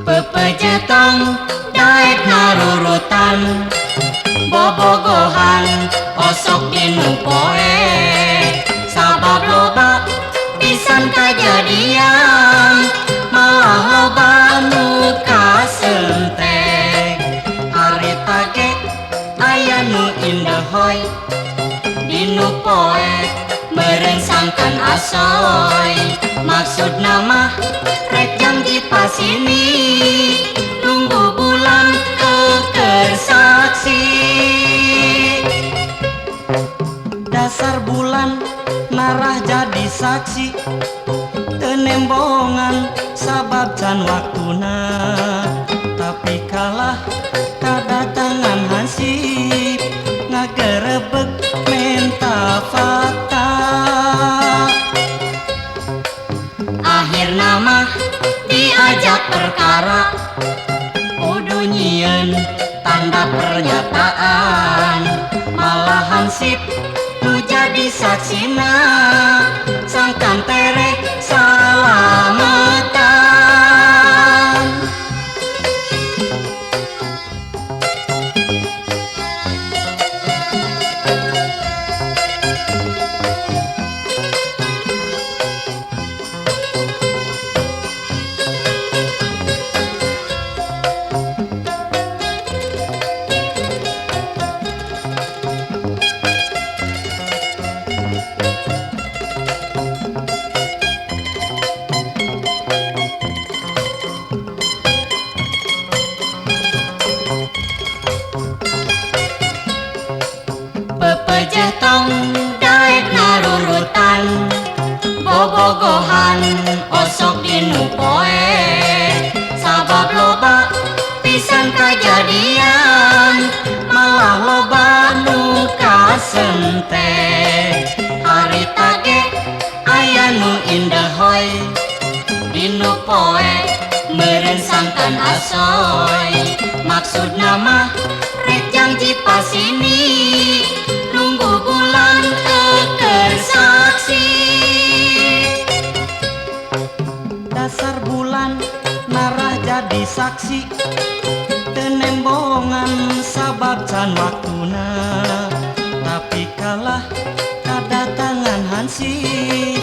Pepejetong daek narurutan bobogohan osok dinu poe sabab loba pisan kajadian malah loba nu kasentek harita ge aya nu indehoy dinu poe meureun sangkan asoy maksudna mah rek janji pasini nunggu bulan keker saksi dasar bulan narah jadi saksi tenembongan sabab can waktuna tapi kalah kadatangan hansip ngagerebek menta fakta akhirna mah diajak perkara kudu nyieun tanda pernyataan malah hansip nu jadi saksina sangkan terek salametan pepejetong daek narurutan bobogohan osok dinu poe sabab loba pisan kajadian malah loba nu kasentek harita ge aya nu indehoy dinu poe meureun sangkan asoy maksudna mah rek janji pasini nunggu bulan keker saksi dasar bulan narah jadi saksi tenembongan sabab can waktuna tapi kalah kadatangan hansip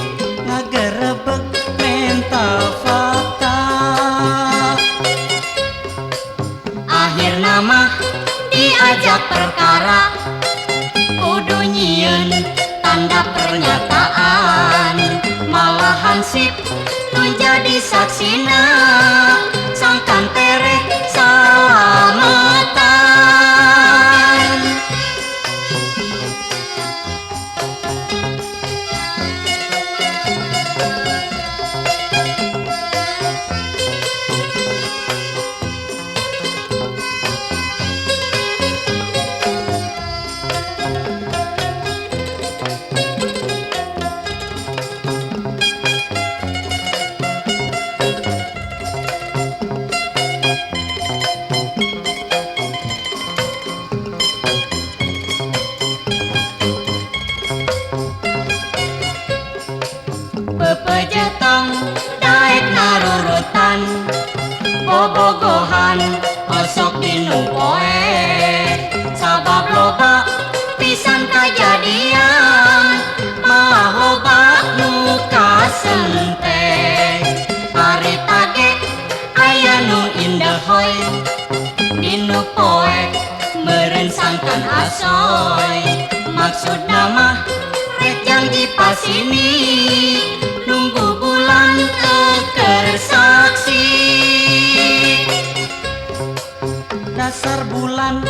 ngagerebek mental fakta akhirna mah diajak perkara kudu nyieun tanda pernyataan malah hansip nu jadi saksina sangkan terek salametan pepejetong daek narurutan bobogohan osok dinu poe sabab loba pisan kajadian malah loba nu kasentek harita ge aya nu indehoy dinu poe meureun sangkan asoy maksudna mah rek janji pasini nunggu bulan keker saksi dasar bulan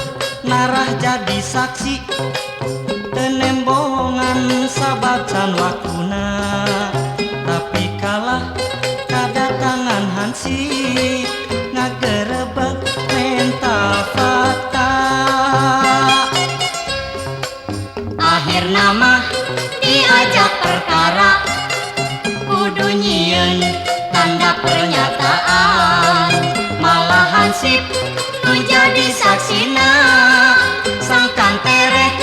narah jadi saksi tenembongan sabab can waktuna tapi kalah kadatangan hansip ngagerebek mental fakta akhirna mah diajak perkara kudu nyieun tanda pernyataan malah hansip nu jadi saksina sangkan terek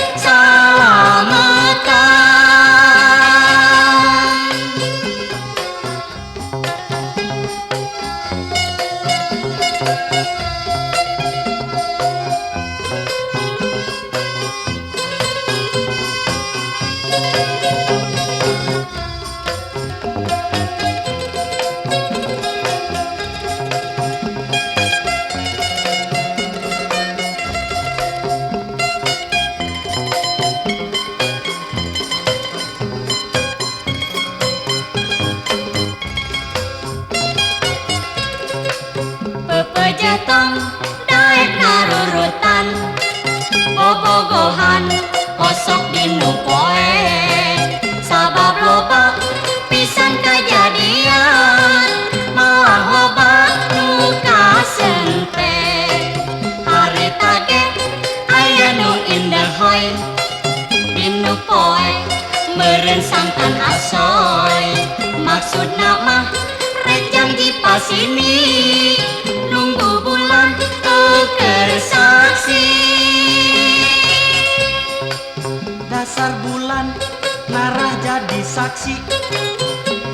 pohan osok dinu poe sabab loba pisan kejadian malah loba nu kasente harita ge aya nu indah hoy dinu poe meureun santan asoy maksudna mah rek janji pasini nunggu bulan keur saksi dasar bulan narah jadi saksi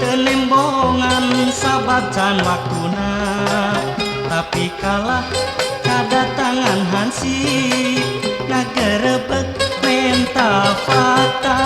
telembongan sabab can waktuna tapi kalah kadatangan hansip ngagerebek menta fakta